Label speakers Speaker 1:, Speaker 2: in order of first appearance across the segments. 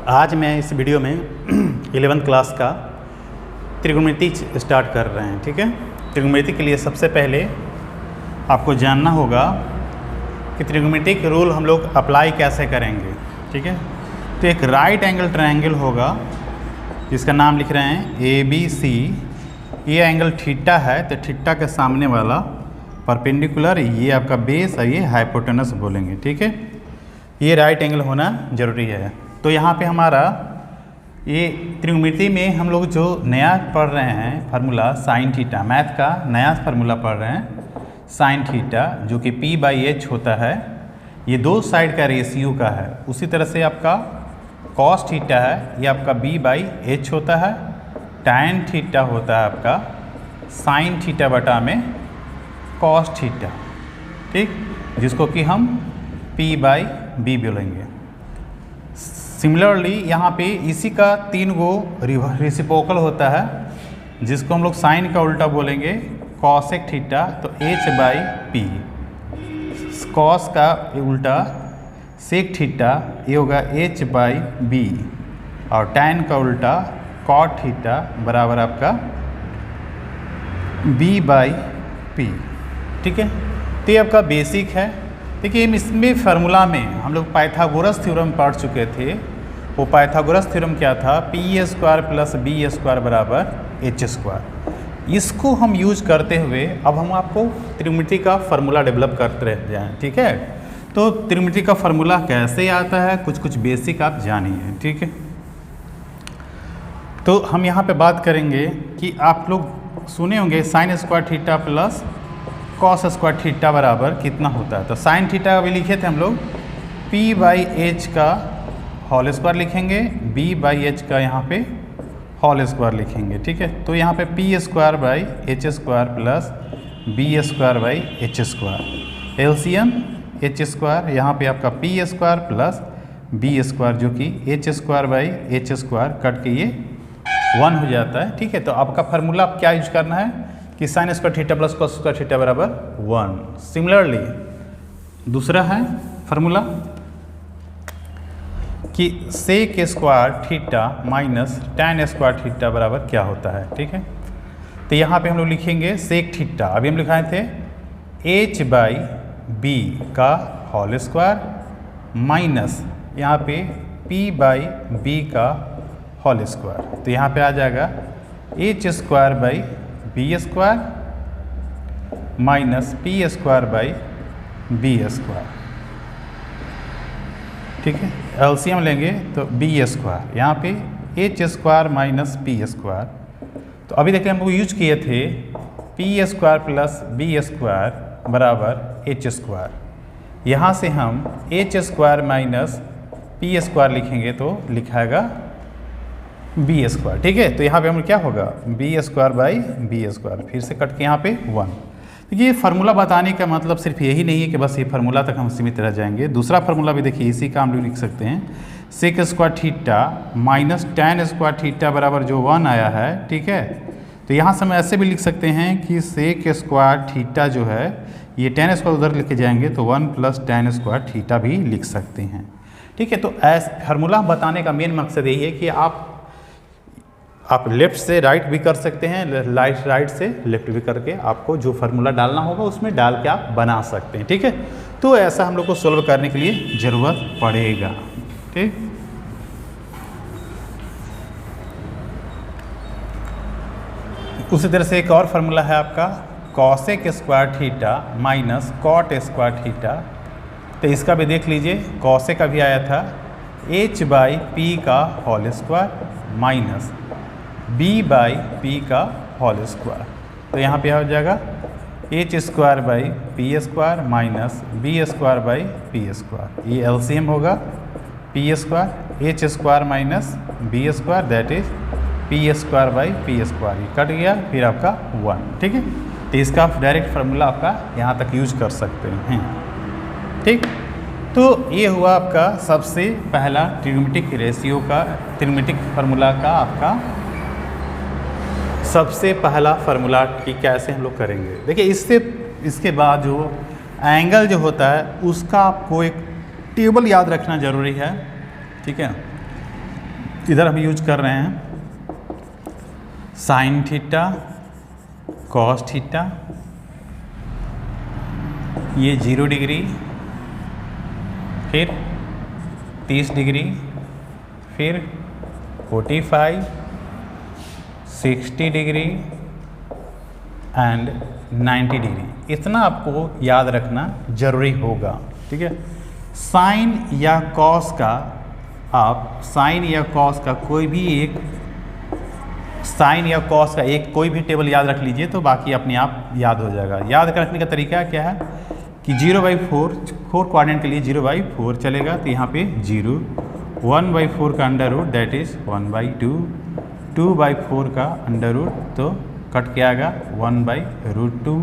Speaker 1: आज मैं इस वीडियो में 11th क्लास का त्रिकोणमिति स्टार्ट कर रहे हैं। ठीक है, त्रिकोणमिति के लिए सबसे पहले आपको जानना होगा कि त्रिकोणमितिक रूल हम लोग अप्लाई कैसे करेंगे। ठीक है, तो एक राइट एंगल ट्रायंगल होगा जिसका नाम लिख रहे हैं ABC। ये एंगल थीटा है, तो थीटा के सामने वाला परपेंडिकुलर ये आपका बेस और ये हाइपोटेनस बोलेंगे। ठीक है, ये राइट एंगल होना ज़रूरी है। तो यहाँ पे हमारा ये त्रिकोणमिति में हम लोग जो नया पढ़ रहे हैं फार्मूला साइन थीटा, मैथ का नया फार्मूला पढ़ रहे हैं साइन थीटा, जो कि P/H होता है। ये दो साइड का रेशियो का है। उसी तरह से आपका कॉस थीटा है, ये आपका B/H होता है। टैन थीटा होता है आपका साइन थीटा बटा में कॉस थीटा, ठीक, जिसको कि हम P/B बोलेंगे। सिमिलरली यहाँ पे इसी का 3 गो रेसिप्रोकल होता है, जिसको हम लोग साइन का उल्टा बोलेंगे कॉसेक थीटा, तो H/P। कॉस का उल्टा सेक थीटा, ये होगा H/B, और टैन का उल्टा कॉट थीटा बराबर आपका B/P। ठीक है, तो ये आपका बेसिक है। देखिए इसमें फार्मूला में हम लोग पाइथागोरस थ्योरम पढ़ चुके थे। वो पाइथागोरस थ्योरम क्या था? P² + B² बराबर H²। इसको हम यूज करते हुए अब हम आपको त्रिकोणमिति का फार्मूला डेवलप करते रह जाएँ। ठीक है, तो त्रिकोणमिति का फार्मूला कैसे आता है, कुछ बेसिक आप जानिए। ठीक है, तो हम यहाँ पे बात करेंगे कि आप लोग सुने होंगे sign square theta plus cos square theta बराबर कितना होता है। तो साइन थीटा अभी लिखे थे हम लोग P/H का होल स्क्वायर लिखेंगे, B/H का यहाँ पे होल स्क्वायर लिखेंगे। ठीक है, तो यहाँ पे P² plus B²/H²। LCM H², यहाँ पे आपका P² प्लस B², जो कि H²/H² कट के ये 1 हो जाता है। ठीक है, तो आपका फार्मूला क्या यूज करना है कि sine square theta plus cos square theta बराबर 1। सिमिलरली दूसरा है फार्मूला कि sec square theta minus tan square theta बराबर क्या होता है। ठीक है, तो यहाँ पे हम लोग लिखेंगे सेक थीटा, अभी हम लिखाए थे H/B का होल स्क्वायर माइनस यहाँ पे P/B का होल स्क्वायर। तो यहाँ पे आ जाएगा H² माइनस P² ठीक है, एलसीएम लेंगे तो B², यहाँ पे H² माइनस P²। तो अभी देखिए हम लोग यूज किए थे P² प्लस B² बराबर H²। यहाँ से हम H² माइनस P² लिखेंगे तो लिखाएगा B²। ठीक है, तो यहाँ पे हम क्या होगा B²/B², फिर से कट के यहाँ पे 1। देखिए फार्मूला बताने का मतलब सिर्फ यही नहीं है कि बस ये फार्मूला तक हम सीमित रह जाएंगे। दूसरा फार्मूला भी देखिए इसी का हम लोग लिख सकते हैं sec square theta minus tan square theta बराबर जो 1 आया है। ठीक है, तो यहाँ से हम ऐसे भी लिख सकते हैं कि सेक स्क्वायर थीटा जो है ये टैन स्क्वायर उधर लेके जाएंगे तो 1 प्लस टैन स्क्वायर थीटा भी लिख सकते हैं। ठीक है, तो फार्मूला बताने का मेन मकसद यही है कि आप लेफ्ट से राइट भी कर सकते हैं, राइट से लेफ्ट भी करके आपको जो फार्मूला डालना होगा उसमें डाल के आप बना सकते हैं। ठीक है, तो ऐसा हम लोग को सोल्व करने के लिए ज़रूरत पड़ेगा। ठीक, उसी तरह से एक और फार्मूला है आपका cosec square theta minus cot square theta. तो इसका भी देख लीजिए, कॉसेक का भी आया था H/P का होल स्क्वायर माइनस B/P का होल स्क्वायर। तो यहाँ पे हो जाएगा H² माइनस B² ये एलसीएम होगा P², H² minus B² that is P² ये कट गया, फिर आपका 1। ठीक है, तो इसका आप डायरेक्ट फार्मूला आपका यहाँ तक यूज कर सकते हैं। ठीक, तो ये हुआ आपका सबसे पहला ट्रिग्नोमेट्रिक रेशियो का त्रिकोणमितिक फार्मूला का आपका सबसे पहला फार्मूला कि कैसे हम लोग करेंगे। देखिए इसके बाद जो एंगल जो होता है उसका आपको एक टेबल याद रखना ज़रूरी है। ठीक है, इधर हम यूज कर रहे हैं साइन थीटा कॉस थीटा, ये 0 डिग्री, फिर 30 डिग्री, फिर 45, 60 डिग्री एंड 90 डिग्री। इतना आपको याद रखना जरूरी होगा, ठीक है। साइन या कॉस का, आप साइन या कॉस का कोई भी एक, साइन या कॉस का एक कोई भी टेबल याद रख लीजिए तो बाकी अपने आप याद हो जाएगा। याद रखने का तरीका क्या है कि 0/4, 4 क्वाड्रेंट के लिए 0/4 चलेगा, तो यहाँ पे 0, 1/4 का अंडर रूट दैट इज़ 1/2, 2/4 का अंडर रूट तो कट के आएगा 1/√2,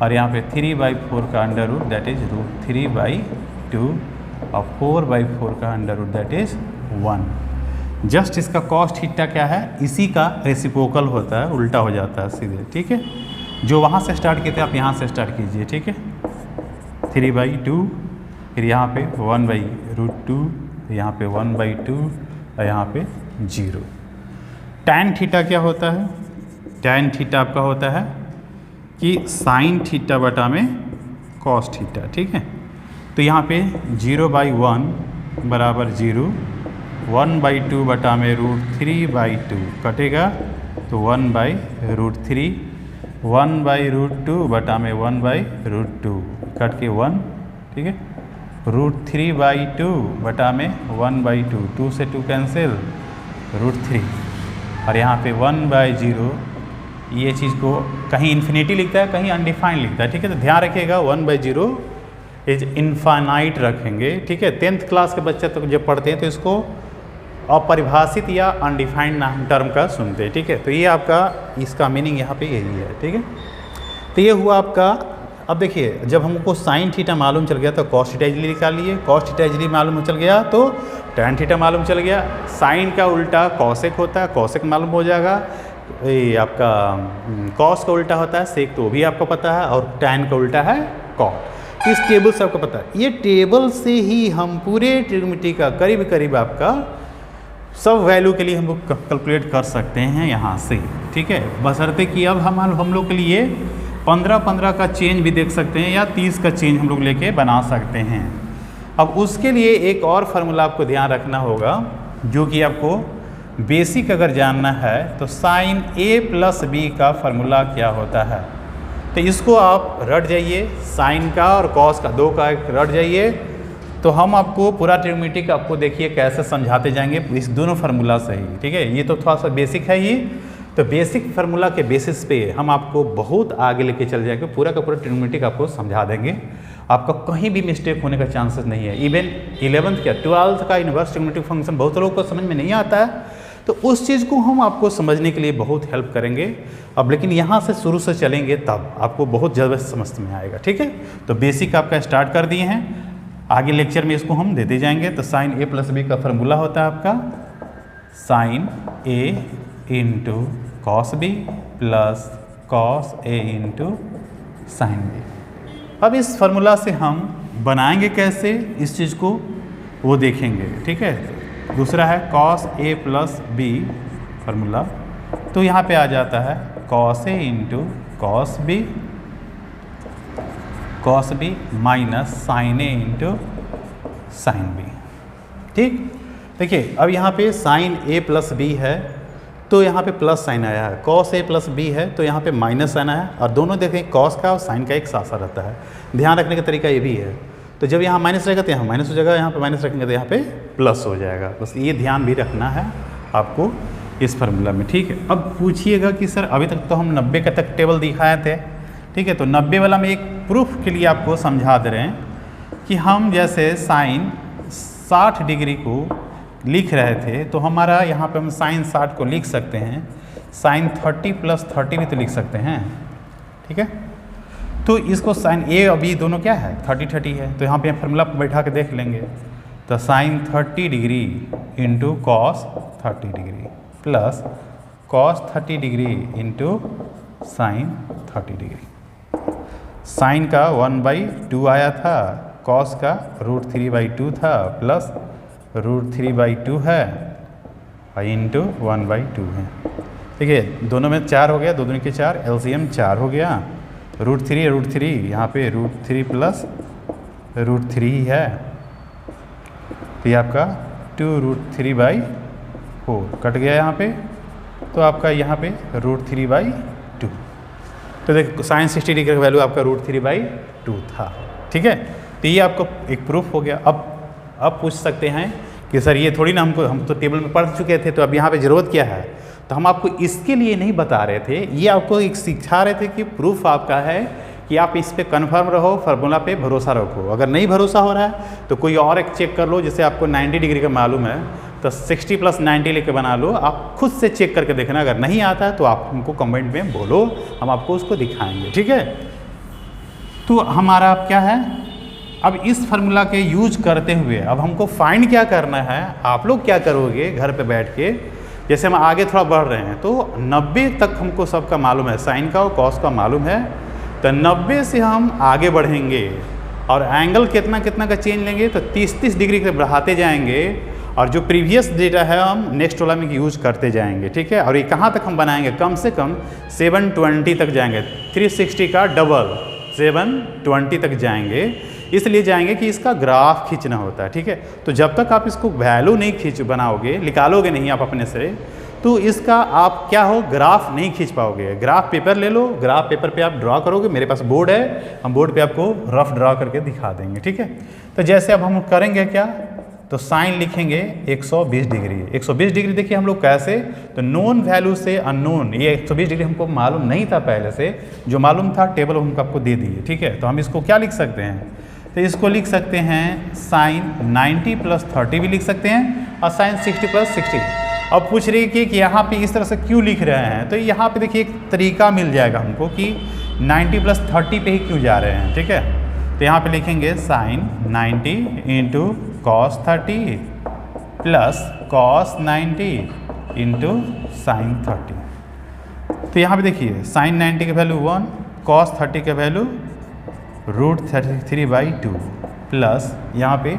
Speaker 1: और यहाँ पे 3/4 का अंडर रूट दैट इज़ √3/2, और 4/4 का under root that is 1। Just इसका कॉस थीटा क्या है, इसी का रेसिप्रोकल होता है, उल्टा हो जाता है सीधे, ठीक है। जो वहाँ से स्टार्ट किए थे आप यहाँ से स्टार्ट कीजिए, ठीक है। 3/2, फिर यहाँ पे 1/√2, यहाँ पे 1/2, और यहाँ पे 0। टैन थीटा क्या होता है, टैन थीटा आपका होता है कि साइन थीटा बटा में कॉस थीटा, ठीक है। तो यहाँ पे 0/1 बराबर 0, 1/2 बटा में √3/2 कटेगा तो 1/√3, 1/√2 बटा में 1/√2 कट के 1, ठीक है। √3/2 बटा में 1/2, 2 से 2 कैंसिल, √3, और यहाँ पे 1/0, ये चीज़ को कहीं इन्फिनिटी लिखता है कहीं अनडिफाइंड लिखता है, ठीक है। तो ध्यान रखिएगा 1/0 इज इनफाइनाइट रखेंगे, ठीक है। 10th क्लास के बच्चे तो जब पढ़ते हैं तो इसको अपरिभाषित या अनडिफाइंड टर्म का सुनते हैं, ठीक है। तो ये आपका इसका मीनिंग यहाँ पे यही है, ठीक है। तो ये हुआ आपका। अब देखिए जब हमको साइन थीटा मालूम चल गया तो कॉस थीटा इजीली निकाल लिए, कॉस थीटा इजीली मालूम चल गया तो टैन थीटा मालूम चल गया। साइन का उल्टा कॉसेक होता है, कॉसेक मालूम हो जाएगा। ये आपका कॉस का उल्टा होता है सेक, तो वो भी आपको पता है, और टैन का उल्टा है कॉट। इस टेबल से आपको पता है, ये टेबल से ही हम पूरे ट्रिग्नोमेट्री का करीब करीब आपका सब वैल्यू के लिए हम लोग कैलकुलेट कर सकते हैं यहाँ से, ठीक है। बशर्ते कि अब हम लोग के लिए 15-15 का चेंज भी देख सकते हैं या 30 का चेंज हम लोग लेके बना सकते हैं। अब उसके लिए एक और फार्मूला आपको ध्यान रखना होगा, जो कि आपको बेसिक अगर जानना है तो साइन A + B का फार्मूला क्या होता है। तो इसको आप रट जाइए, साइन का और कॉस का, दो का एक रट जाइए, तो हम आपको पूरा ट्रिग्नोमेट्री आपको देखिए कैसे समझाते जाएंगे इस दोनों फार्मूला से ही, ठीक है। ये तो थोड़ा सा बेसिक है ही, तो बेसिक फार्मूला के बेसिस पे हम आपको बहुत आगे लेके चल जाएंगे, पूरा का पूरा ट्रिग्नोमेट्री आपको समझा देंगे। आपका कहीं भी मिस्टेक होने का चांसेस नहीं है। इवन 11th क्या 12th का इनवर्स ट्रिग्नोमेट्रिक फंक्शन बहुत लोगों को समझ में नहीं आता है, तो उस चीज़ को हम आपको समझने के लिए बहुत हेल्प करेंगे। अब लेकिन यहाँ से शुरू से चलेंगे तब आपको बहुत जल्द समझ में आएगा, ठीक है। तो बेसिक आपका स्टार्ट कर दिए हैं, आगे लेक्चर में इसको हम देते जाएंगे। तो साइन A + B का फार्मूला होता है आपका sign A × cos B + cos A × sin B। अब इस फार्मूला से हम बनाएंगे कैसे इस चीज़ को वो देखेंगे, ठीक है। दूसरा है cos A + B फार्मूला, तो यहाँ पे आ जाता है cos A × cos B minus sin A × sin B, ठीक। देखिए अब यहाँ पे sin A + B है तो यहाँ पे प्लस साइन आया है, cos A + B है तो यहाँ पे माइनस साइन आया है, और दोनों देखें cos का और sin का एक साथ साथ रहता है। ध्यान रखने का तरीका ये भी है, तो जब यहाँ माइनस रहेगा तो यहाँ माइनस हो जाएगा, यहाँ पे माइनस रखेंगे तो यहाँ पे प्लस हो जाएगा। बस ये ध्यान भी रखना है आपको इस फार्मूला में, ठीक है। अब पूछिएगा कि सर अभी तक तो हम 90 का तक टेबल दिखाए थे, ठीक है। तो 90 वाला में एक प्रूफ के लिए आपको समझा दे रहे हैं कि हम जैसे साइन 60 डिग्री को लिख रहे थे तो हमारा यहाँ पे हम साइन 60 को लिख सकते हैं, साइन 30 + 30 भी तो लिख सकते हैं, ठीक है। तो इसको साइन A और B दोनों क्या है 30-30 है, तो यहाँ पे फार्मूला बैठा के देख लेंगे। तो sine 30 degree × cos 30 degree plus cos 30 degree × sine 30 degree. Sine का 1/2 आया था, cos का √3/2 था, प्लस √3/2 है, इंटू 1/2 है। ठीक है, दोनों में 4 हो गया, 2 दूनी के 4, एलसीएम 4 हो गया। √3 यहाँ पे √3 प्लस √3 ही है, तो ये आपका 2√3/4 कट गया यहाँ पे, तो आपका यहाँ पे √3/2। तो देखो साइन 60 डिग्री का वैल्यू आपका √3/2 था। ठीक है, तो ये आपको एक प्रूफ हो गया। अब पूछ सकते हैं कि सर ये थोड़ी ना हम तो टेबल में पढ़ चुके थे, तो अब यहाँ पे ज़रूरत क्या है? तो हम आपको इसके लिए नहीं बता रहे थे, ये आपको एक सिखा रहे थे कि प्रूफ आपका है कि आप इस पे कन्फर्म रहो, फार्मूला पे भरोसा रखो। अगर नहीं भरोसा हो रहा है तो कोई और एक चेक कर लो, जैसे आपको 90 डिग्री का मालूम है तो 60 + 90 लेके बना लो, आप खुद से चेक करके देखना। अगर नहीं आता है तो आप हमको कमेंट में बोलो, हम आपको उसको दिखाएंगे। ठीक है, तो हमारा अब क्या है, अब इस फार्मूला के यूज करते हुए अब हमको फाइंड क्या करना है। आप लोग क्या करोगे घर पे बैठ के, जैसे हम आगे थोड़ा बढ़ रहे हैं तो 90 तक हमको सबका मालूम है, साइन का और कॉस का मालूम है, तो 90 से हम आगे बढ़ेंगे और एंगल कितना कितना का चेंज लेंगे, तो 30-30 डिग्री के बढ़ाते जाएंगे और जो प्रीवियस डेटा है हम नेक्स्ट वाला में यूज करते जाएंगे। ठीक है, और ये कहाँ तक हम बनाएंगे, कम से कम 720 तक जाएंगे, 360 का डबल 720 तक जाएंगे। इसलिए जाएंगे कि इसका ग्राफ खींचना होता है। ठीक है, तो जब तक आप इसको वैल्यू नहीं बनाओगे, निकालोगे नहीं आप अपने से, तो इसका आप क्या हो, ग्राफ नहीं खींच पाओगे। ग्राफ पेपर ले लो, ग्राफ पेपर पे आप ड्रॉ करोगे, मेरे पास बोर्ड है, हम बोर्ड पे आपको रफ ड्रॉ करके दिखा देंगे। ठीक है, तो जैसे अब हम करेंगे क्या, तो साइन लिखेंगे 120 डिग्री। 120 डिग्री देखिए हम लोग कैसे, तो नोन वैल्यू से अननोन, ये 120 डिग्री हमको मालूम नहीं था पहले से, जो मालूम था टेबल हमको आपको दे दिए। ठीक है, तो हम इसको क्या लिख सकते हैं, तो इसको लिख सकते हैं साइन 90 + 30 भी लिख सकते हैं और साइन 60 + 60। अब पूछ रही है कि यहाँ पे इस तरह से क्यों लिख रहे हैं, तो यहाँ पे देखिए एक तरीका मिल जाएगा हमको कि 90 + 30 पे ही क्यों जा रहे हैं। ठीक है, तो यहाँ पे लिखेंगे साइन 90 × cos 30 + cos 90 × sin 30। तो यहाँ पे देखिए साइन 90 का वैल्यू 1, cos 30 का वैल्यू √33/2 प्लस यहाँ पे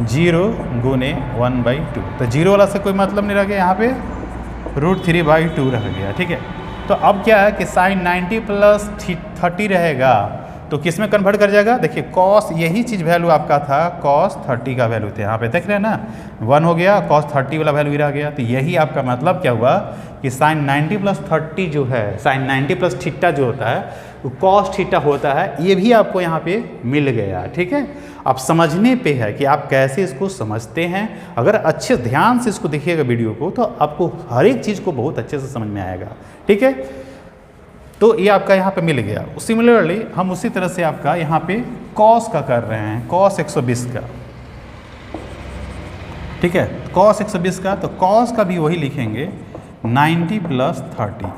Speaker 1: 0 × 1/2, तो 0 वाला से कोई मतलब नहीं रह गया, यहाँ पे √3/2 रह गया। ठीक है, तो अब क्या है कि साइन 90 + 30 रहेगा तो किस में कन्वर्ट कर जाएगा, देखिए कॉस, यही चीज़ वैल्यू आपका था, cos 30 का वैल्यू थे, यहाँ पे देख रहे हैं ना, 1 हो गया, cos 30 वाला वैल्यू रह गया। तो यही आपका मतलब क्या हुआ कि साइन 90 + 30 जो है, साइन 90 + थीटा जो होता है वो cos थीटा होता है, ये भी आपको यहाँ पे मिल गया। ठीक है, अब समझने पे है कि आप कैसे इसको समझते हैं। अगर अच्छे ध्यान से इसको देखिएगा वीडियो को, तो आपको हर एक चीज़ को बहुत अच्छे से समझ में आएगा। ठीक है, तो ये आपका यहाँ पे मिल गया। सिमिलरली हम उसी तरह से आपका यहाँ पे cos का कर रहे हैं, cos 120 का। ठीक है, cos 120 का, तो cos का भी वही लिखेंगे 90 + 30।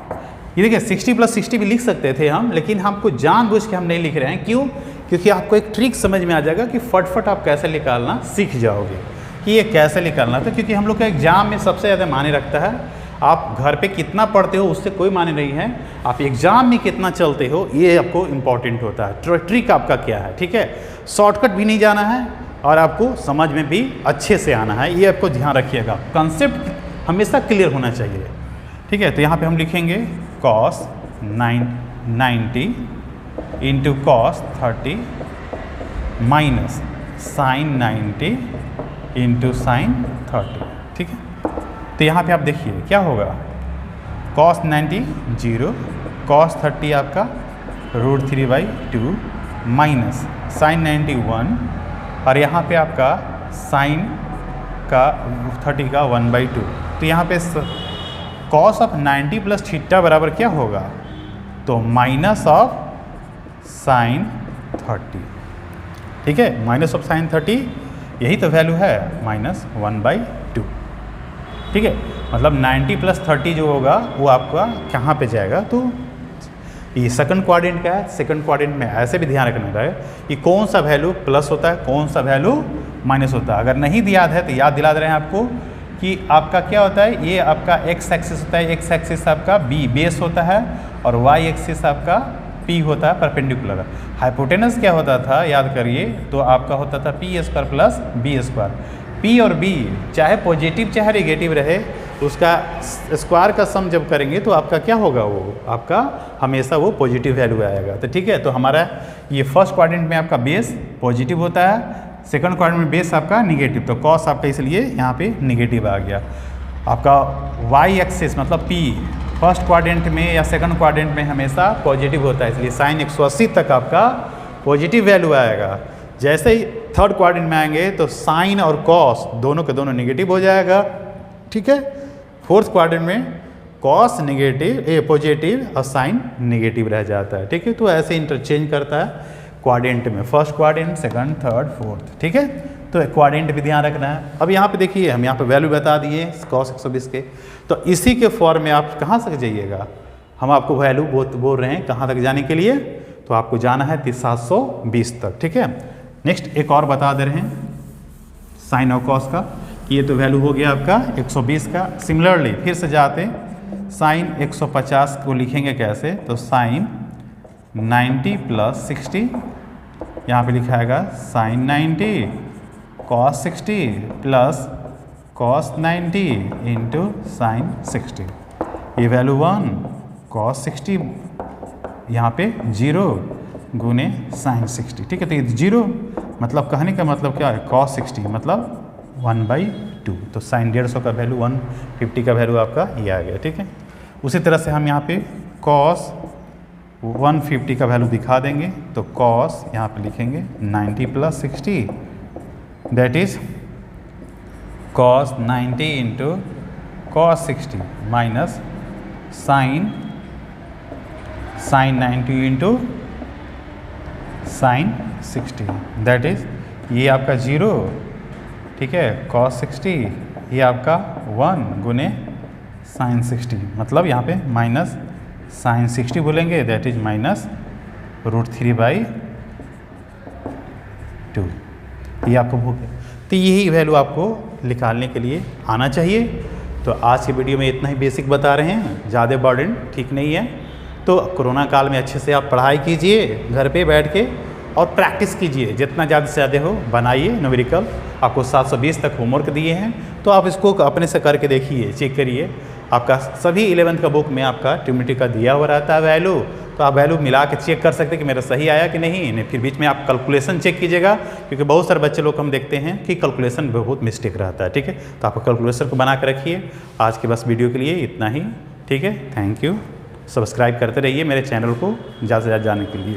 Speaker 1: ये देखिए 60 + 60 भी लिख सकते थे हम, लेकिन हमको जानबूझ के हम नहीं लिख रहे हैं। क्यों? क्योंकि आपको एक ट्रिक समझ में आ जाएगा कि फटफट आप कैसे निकालना सीख जाओगे कि ये कैसे निकालना था। क्योंकि हम लोग का एग्जाम में सबसे ज़्यादा मायने रखता है, आप घर पे कितना पढ़ते हो उससे कोई माने नहीं है, आप एग्जाम में कितना चलते हो ये आपको इम्पॉर्टेंट होता है। ट्रिक आपका क्या है, ठीक है, शॉर्टकट भी नहीं जाना है और आपको समझ में भी अच्छे से आना है, ये आपको ध्यान रखिएगा। कंसेप्ट हमेशा क्लियर होना चाहिए। ठीक है, तो यहाँ पे हम लिखेंगे cos 90 × cos 30 minus sine 90 × sin 30। ठीक है, तो यहाँ पे आप देखिए क्या होगा, cos 90 0, cos 30 आपका √3/2 माइनस साइन 90 1, और यहाँ पे आपका साइन का 30 का 1/2। तो यहाँ पे cos ऑफ 90 + थीटा बराबर क्या होगा, तो माइनस ऑफ साइन 30। ठीक है, माइनस ऑफ साइन 30 यही तो वैल्यू है, -1/2। ठीक है, मतलब 90 + 30 जो होगा वो आपका कहाँ पे जाएगा, तो ये सेकंड क्वाड्रेंट का है। सेकंड क्वाड्रेंट में ऐसे भी ध्यान रखना है कि कौन सा वैल्यू प्लस होता है, कौन सा वैल्यू माइनस होता है। अगर नहीं याद है तो याद दिला दे रहे हैं आपको कि आपका क्या होता है, ये आपका x एक्सिस होता है, x एक्सिस आपका b बेस होता है और y एक्सिस आपका p होता है परपेंडिकुलर। हाइपोटेनस क्या होता था याद करिए, तो आपका होता था p² + b²। p और b चाहे पॉजिटिव चाहे नेगेटिव रहे, उसका स्क्वायर का सम जब करेंगे तो आपका क्या होगा, वो आपका हमेशा वो पॉजिटिव वैल्यू आएगा। तो ठीक है, तो हमारा ये फर्स्ट क्वाड्रेंट में आपका बेस पॉजिटिव होता है, सेकंड क्वाड्रेंट में बेस आपका निगेटिव, तो कॉस आपका इसलिए यहाँ पे निगेटिव आ गया। आपका वाई एक्सिस मतलब पी फर्स्ट क्वाड्रेंट में या सेकंड क्वाड्रेंट में हमेशा पॉजिटिव होता है, इसलिए साइन 180 तक आपका पॉजिटिव वैल्यू आएगा। जैसे ही थर्ड क्वाड्रेंट में आएंगे तो साइन और कॉस दोनों के दोनों निगेटिव हो जाएगा। ठीक है, फोर्थ क्वाड्रेंट में कॉस निगेटिव पॉजिटिव और साइन निगेटिव रह जाता है। ठीक है, तो ऐसे इंटरचेंज करता है क्वाड्रेंट में, first quadrant, second, third, fourth. ठीक है, तो क्वाड्रेंट भी ध्यान रखना है। अब यहाँ पे देखिए हम यहाँ पे वैल्यू बता दिए कॉस 120 के, तो इसी के फॉर्म में आप कहाँ तक जाइएगा, हम आपको वैल्यू बोल रहे हैं कहाँ तक जाने के लिए, तो आपको जाना है 720 तक। ठीक है, नेक्स्ट एक और बता दे रहे हैं साइन और कॉस का, कि ये तो वैल्यू हो गया आपका 120 का। सिमिलरली फिर से जाते साइन 150 को लिखेंगे कैसे, तो साइन 90 + 60, यहाँ पे लिखाएगा sine 90 cos 60 plus cos 90 into sine 60। ये वैल्यू 1 कॉस 60 यहाँ पे 0 गुने साइन 60। ठीक है, तो ये 0 मतलब कहने का मतलब क्या है, कॉस 60 मतलब 1/2, तो साइन 150 का वैल्यू 150 का वैल्यू आपका ये आ गया। ठीक है, उसी तरह से हम यहाँ पे कॉस 150 का वैल्यू दिखा देंगे, तो कॉस यहाँ पे लिखेंगे 90 + 60, that is cos 90 into cos 60 minus sine 90 into sine 60, that is ये आपका 0। ठीक है, cos 60 ये आपका 1 गुने साइन 60, मतलब यहाँ पे माइनस साइन 60 बोलेंगे, दैट इज माइनस √3/2। ये आपको हो गया, तो यही वैल्यू आपको निकालने के लिए आना चाहिए। तो आज की वीडियो में इतना ही बेसिक बता रहे हैं, ज़्यादा बर्डन ठीक नहीं है। तो कोरोना काल में अच्छे से आप पढ़ाई कीजिए घर पे बैठ के और प्रैक्टिस कीजिए, जितना ज़्यादा से ज़्यादा हो बनाइए न्यूमेरिकल। आपको 720 तक होमवर्क दिए हैं, तो आप इसको अपने से करके देखिए, चेक करिए। आपका सभी 11th का बुक में आपका ट्रिग्नोमेट्री का दिया हुआ रहता है वैल्यू, तो आप वैल्यू मिला के चेक कर सकते हैं कि मेरा सही आया कि नहीं। फिर बीच में आप कैलकुलेशन चेक कीजिएगा, क्योंकि बहुत सारे बच्चे लोग हम देखते हैं कि कैलकुलेशन बहुत मिस्टेक रहता है। ठीक है, तो आप कैलकुलेशन को बना के रखिए। आज के बस वीडियो के लिए इतना ही। ठीक है, थैंक यू। सब्सक्राइब करते रहिए मेरे चैनल को ज़्यादा से ज़्यादा जानने के लिए।